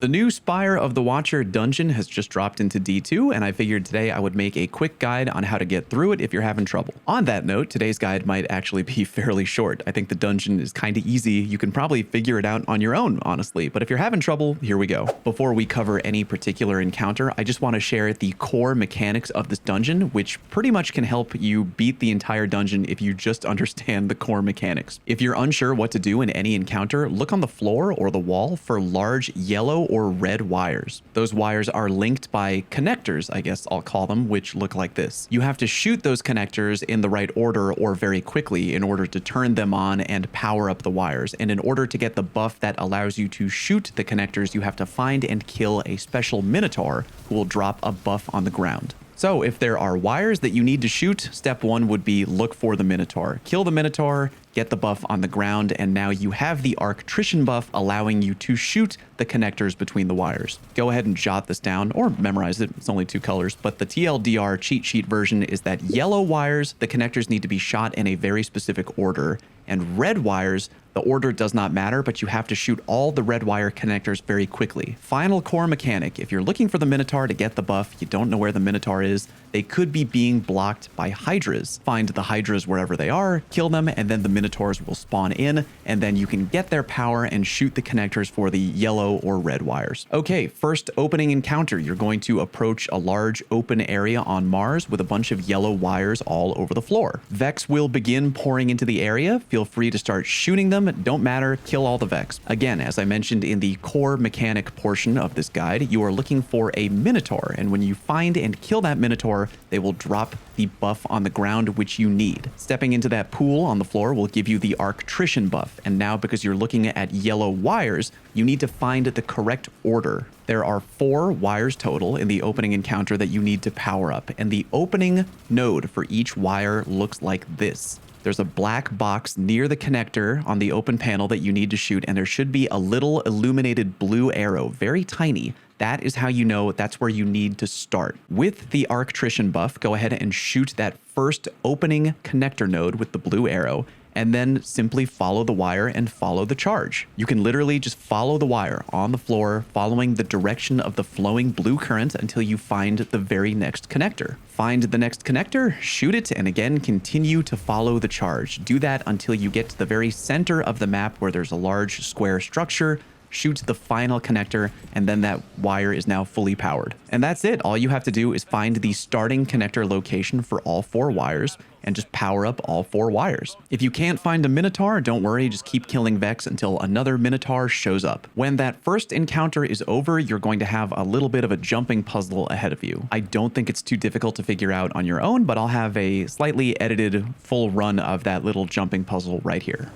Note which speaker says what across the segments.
Speaker 1: The new Spire of the Watcher dungeon has just dropped into D2, and I figured today I would make a quick guide on how to get through it if you're having trouble. On that note, today's guide might actually be fairly short. I think the dungeon is kind of easy. You can probably figure it out on your own, honestly, but if you're having trouble, here we go. Before we cover any particular encounter, I just want to share the core mechanics of this dungeon, which pretty much can help you beat the entire dungeon if you just understand the core mechanics. If you're unsure what to do in any encounter, look on the floor or the wall for large yellow or red wires. Those wires are linked by connectors, I guess I'll call them, which look like this. You have to shoot those connectors in the right order or very quickly in order to turn them on and power up the wires. And in order to get the buff that allows you to shoot the connectors, you have to find and kill a special minotaur who will drop a buff on the ground. So if there are wires that you need to shoot, step one would be look for the minotaur. Kill the minotaur, get the buff on the ground, and now you have the Arctrician buff allowing you to shoot the connectors between the wires. Go ahead and jot this down or memorize it. It's only 2 colors, but the TLDR cheat sheet version is that yellow wires, the connectors need to be shot in a very specific order, and red wires, the order does not matter, but you have to shoot all the red wire connectors very quickly. Final core mechanic, if you're looking for the Minotaur to get the buff, you don't know where the Minotaur is, they could be being blocked by Hydras. Find the Hydras wherever they are, kill them, and then the Minotaurs will spawn in, and then you can get their power and shoot the connectors for the yellow or red wires. Okay, first opening encounter, you're going to approach a large open area on Mars with a bunch of yellow wires all over the floor. Vex will begin pouring into the area. Feel free to start shooting them. Don't matter, kill all the Vex. Again, as I mentioned in the core mechanic portion of this guide, you are looking for a Minotaur, and when you find and kill that Minotaur, they will drop the buff on the ground which you need. Stepping into that pool on the floor will give you the Arctrician buff, and now because you're looking at yellow wires, you need to find the correct order. There are 4 wires total in the opening encounter that you need to power up, and the opening node for each wire looks like this. There's a black box near the connector on the open panel that you need to shoot, and there should be a little illuminated blue arrow, very tiny. That is how you know that's where you need to start. With the Arctrician buff, go ahead and shoot that first opening connector node with the blue arrow, and then simply follow the wire and follow the charge. You can literally just follow the wire on the floor, following the direction of the flowing blue current until you find the very next connector. Find the next connector, shoot it, and again, continue to follow the charge. Do that until you get to the very center of the map where there's a large square structure. Shoot the final connector, and then that wire is now fully powered. And that's it. All you have to do is find the starting connector location for all 4 wires and just power up all 4 wires. If you can't find a Minotaur, don't worry, just keep killing Vex until another Minotaur shows up. When that first encounter is over, you're going to have a little bit of a jumping puzzle ahead of you. I don't think it's too difficult to figure out on your own, but I'll have a slightly edited full run of that little jumping puzzle right here.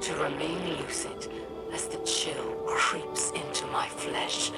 Speaker 2: To remain lucid as the chill creeps into my flesh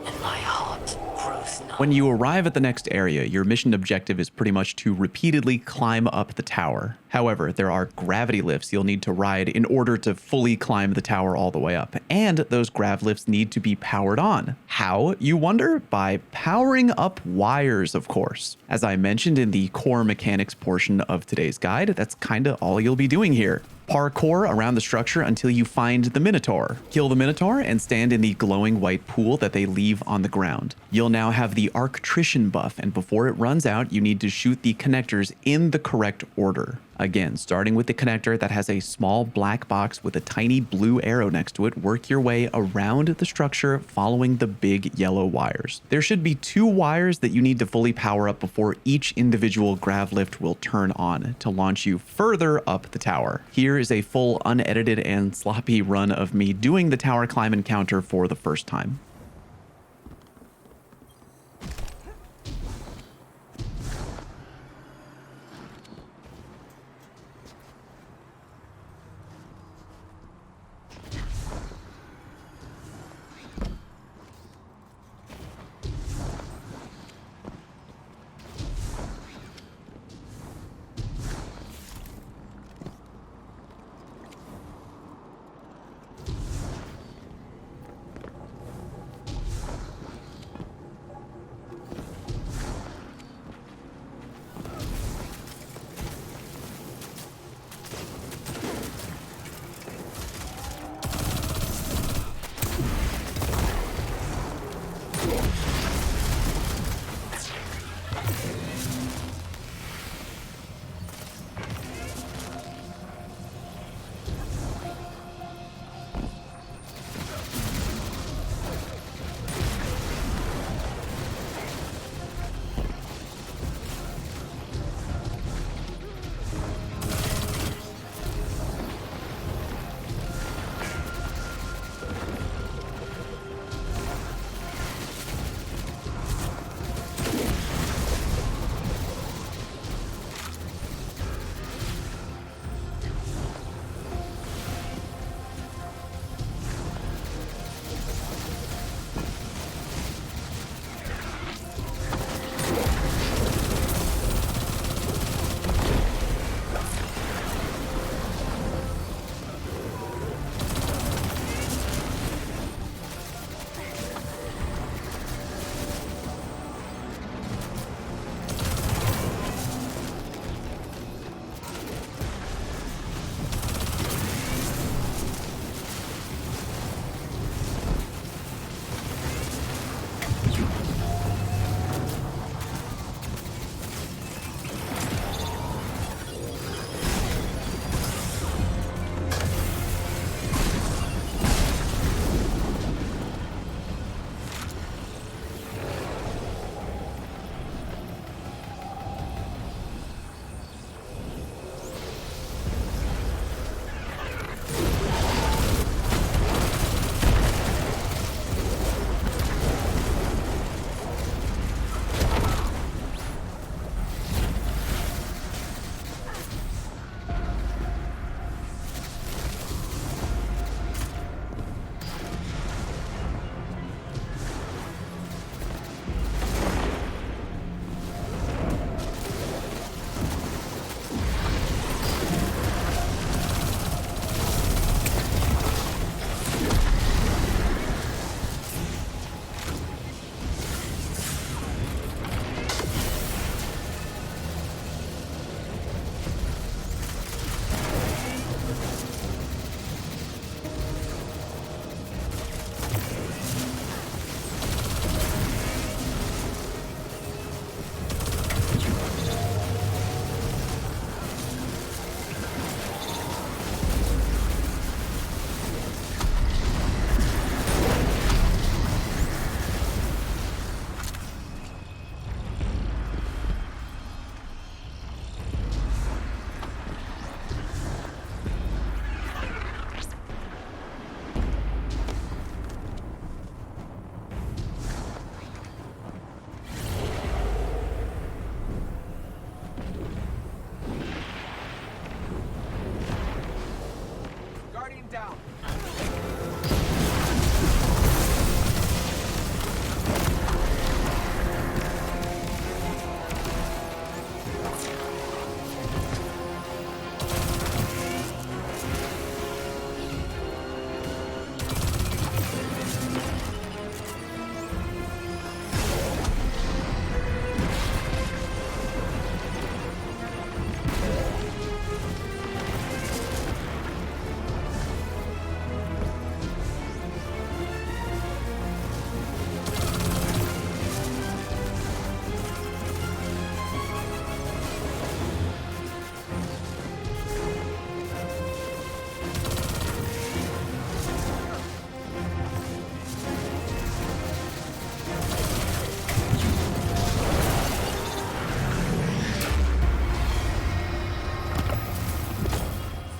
Speaker 2: and my heart grows numb.
Speaker 1: When you arrive at the next area, your mission objective is pretty much to repeatedly climb up the tower. However, there are gravity lifts you'll need to ride in order to fully climb the tower all the way up, and those grav lifts need to be powered on. How, you wonder? By powering up wires, of course. As I mentioned in the core mechanics portion of today's guide, that's kinda all you'll be doing here. Parkour around the structure until you find the Minotaur. Kill the Minotaur and stand in the glowing white pool that they leave on the ground. You'll now have the Arctrician buff, and before it runs out, you need to shoot the connectors in the correct order. Again, starting with the connector that has a small black box with a tiny blue arrow next to it, work your way around the structure following the big yellow wires. There should be 2 wires that you need to fully power up before each individual grav lift will turn on to launch you further up the tower. Here is a full unedited and sloppy run of me doing the tower climb encounter for the first time.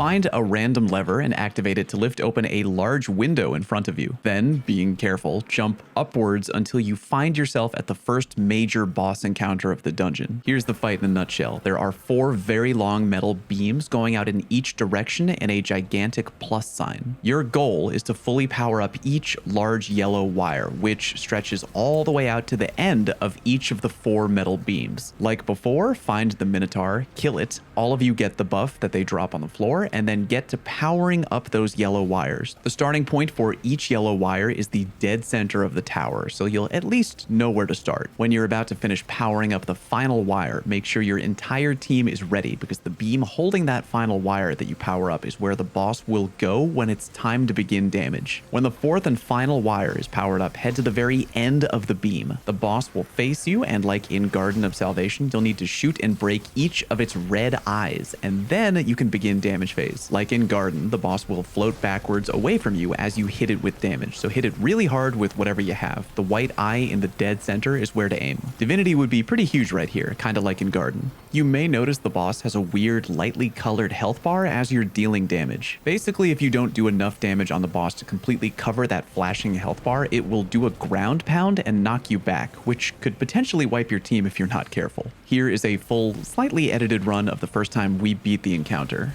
Speaker 1: Find a random lever and activate it to lift open a large window in front of you. Then, being careful, jump upwards until you find yourself at the first major boss encounter of the dungeon. Here's the fight in a nutshell. There are 4 very long metal beams going out in each direction and a gigantic plus sign. Your goal is to fully power up each large yellow wire, which stretches all the way out to the end of each of the 4 metal beams. Like before, find the Minotaur, kill it, all of you get the buff that they drop on the floor, and then get to powering up those yellow wires. The starting point for each yellow wire is the dead center of the tower, so you'll at least know where to start. When you're about to finish powering up the final wire, make sure your entire team is ready, because the beam holding that final wire that you power up is where the boss will go when it's time to begin damage. When the 4th and final wire is powered up, head to the very end of the beam. The boss will face you, and like in Garden of Salvation, you'll need to shoot and break each of its red eyes, and then you can begin damage phase. Like in Garden, the boss will float backwards away from you as you hit it with damage, so hit it really hard with whatever you have. The white eye in the dead center is where to aim. Divinity would be pretty huge right here, kinda like in Garden. You may notice the boss has a weird lightly colored health bar as you're dealing damage. Basically, if you don't do enough damage on the boss to completely cover that flashing health bar, it will do a ground pound and knock you back, which could potentially wipe your team if you're not careful. Here is a full, slightly edited run of the first time we beat the encounter.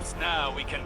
Speaker 3: Perhaps now we can...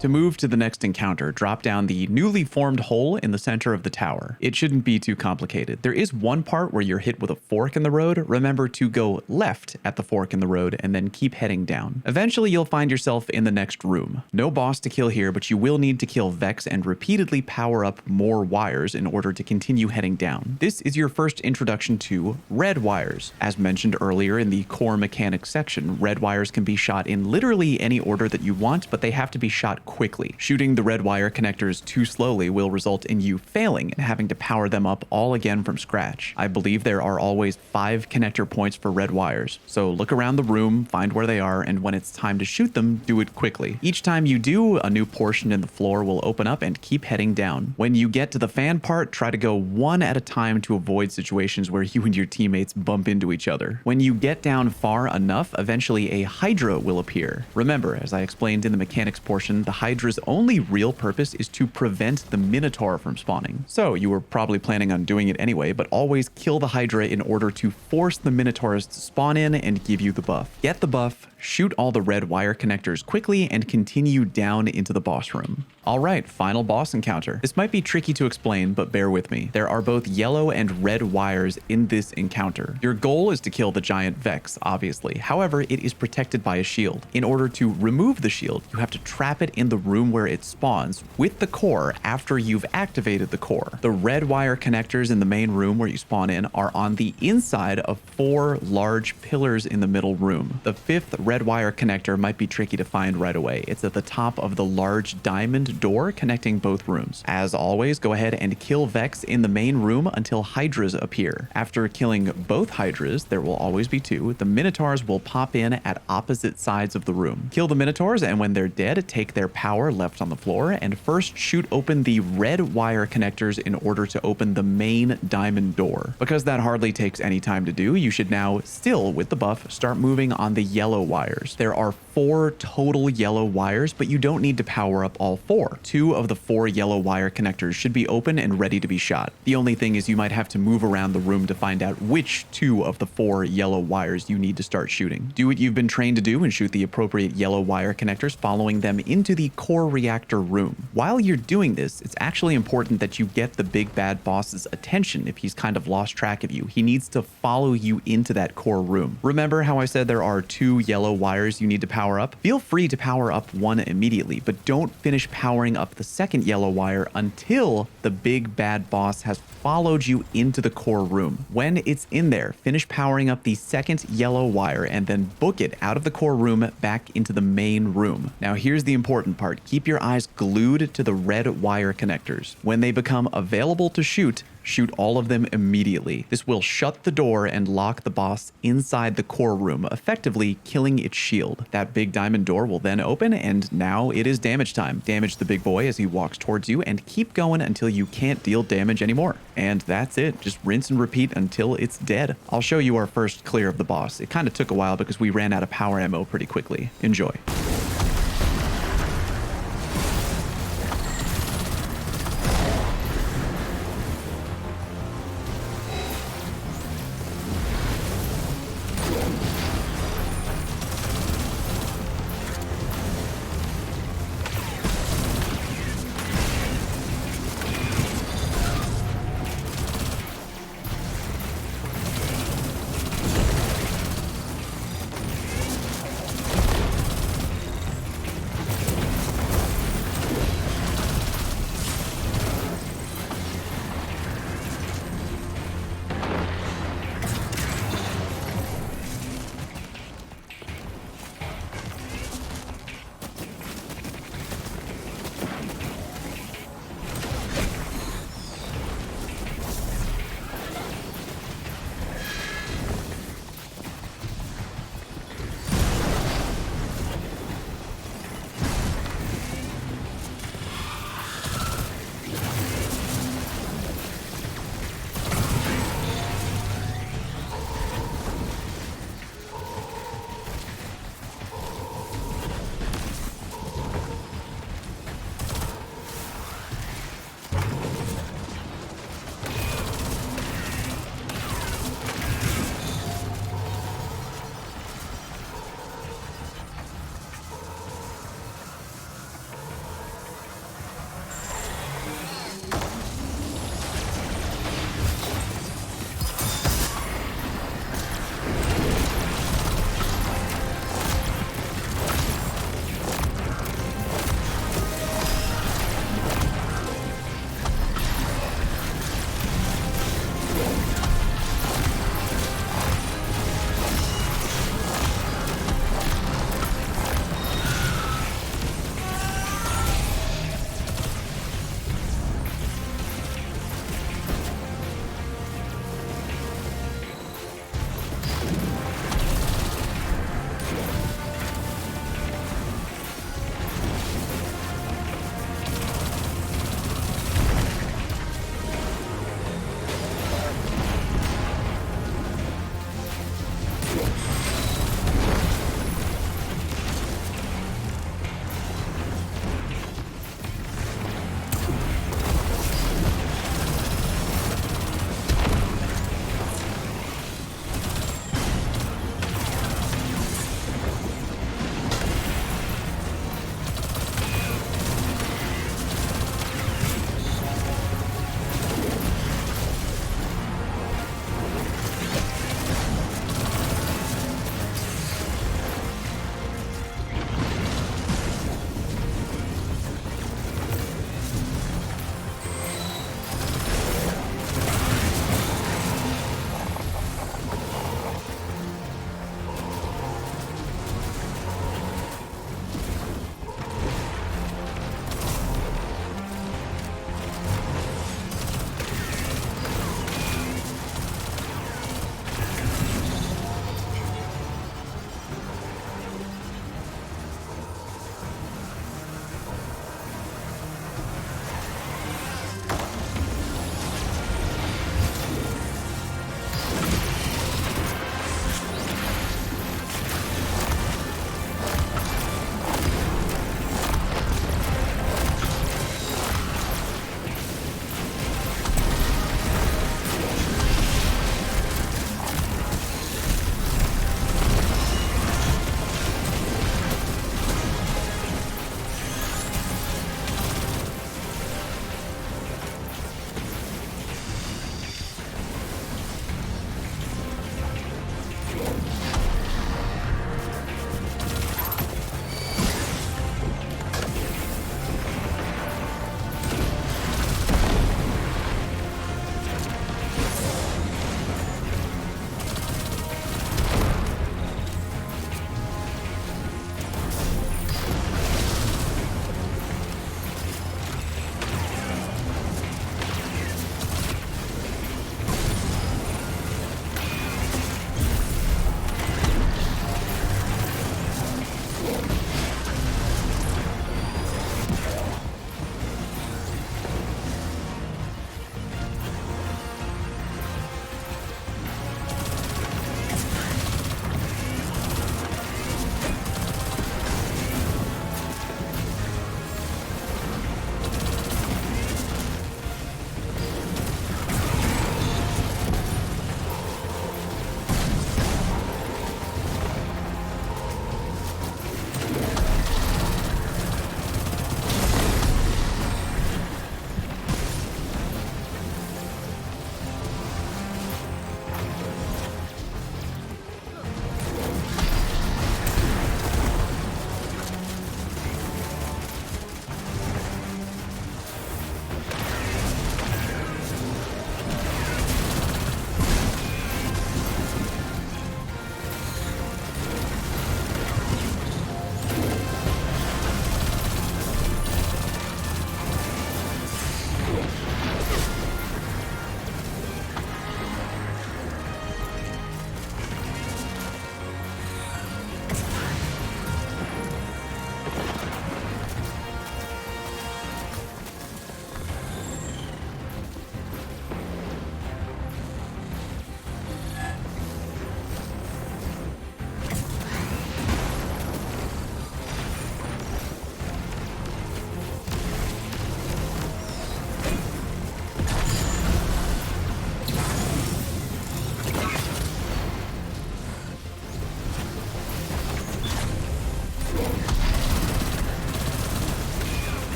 Speaker 1: To move to the next encounter, drop down the newly formed hole in the center of the tower. It shouldn't be too complicated. There is one part where you're hit with a fork in the road. Remember to go left at the fork in the road and then keep heading down. Eventually, you'll find yourself in the next room. No boss to kill here, but you will need to kill Vex and repeatedly power up more wires in order to continue heading down. This is your first introduction to red wires. As mentioned earlier in the core mechanics section, red wires can be shot in literally any order that you want, but they have to be shot quickly. Shooting the red wire connectors too slowly will result in you failing and having to power them up all again from scratch. I believe there are always 5 connector points for red wires, so look around the room, find where they are, and when it's time to shoot them, do it quickly. Each time you do, a new portion in the floor will open up and keep heading down. When you get to the fan part, try to go one at a time to avoid situations where you and your teammates bump into each other. When you get down far enough, eventually a Hydra will appear. Remember, as I explained in the mechanics portion, the Hydra's only real purpose is to prevent the Minotaur from spawning. So you were probably planning on doing it anyway, but always kill the Hydra in order to force the Minotaurs to spawn in and give you the buff. Get the buff, shoot all the red wire connectors quickly, and continue down into the boss room. Alright, final boss encounter. This might be tricky to explain, but bear with me. There are both yellow and red wires in this encounter. Your goal is to kill the giant Vex, obviously. However, it is protected by a shield. In order to remove the shield, you have to trap it in the room where it spawns with the core after you've activated the core. The red wire connectors in the main room where you spawn in are on the inside of 4 large pillars in the middle room. The 5th red wire connector might be tricky to find right away. It's at the top of the large diamond door connecting both rooms. As always, go ahead and kill Vex in the main room until Hydras appear. After killing both Hydras, there will always be 2, the Minotaurs will pop in at opposite sides of the room. Kill the Minotaurs, and when they're dead, take their power left on the floor, and first shoot open the red wire connectors in order to open the main diamond door. Because that hardly takes any time to do, you should now, still with the buff, start moving on the yellow wires. There are 4 total yellow wires, but you don't need to power up all 4. 2 of the 4 yellow wire connectors should be open and ready to be shot. The only thing is you might have to move around the room to find out which 2 of the 4 yellow wires you need to start shooting. Do what you've been trained to do and shoot the appropriate yellow wire connectors, following them into the core reactor room. While you're doing this, it's actually important that you get the big bad boss's attention if he's kind of lost track of you. He needs to follow you into that core room. Remember how I said there are 2 yellow wires you need to power up? Feel free to power up one immediately, but don't finish powering up the second yellow wire until the big bad boss has followed you into the core room. When it's in there, finish powering up the second yellow wire and then book it out of the core room back into the main room. Now here's the important part. Keep your eyes glued to the red wire connectors. When they become available to shoot, shoot all of them immediately. This will shut the door and lock the boss inside the core room, effectively killing its shield. That big diamond door will then open, and now it is damage time. Damage the big boy as he walks towards you, and keep going until you can't deal damage anymore. And that's it. Just rinse and repeat until it's dead. I'll show you our first clear of the boss. It kind of took a while because we ran out of power ammo pretty quickly. Enjoy.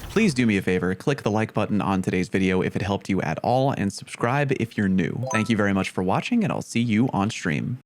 Speaker 1: Please do me a favor, click the like button on today's video if it helped you at all, and subscribe if you're new. Thank you very much for watching, and I'll see you on stream.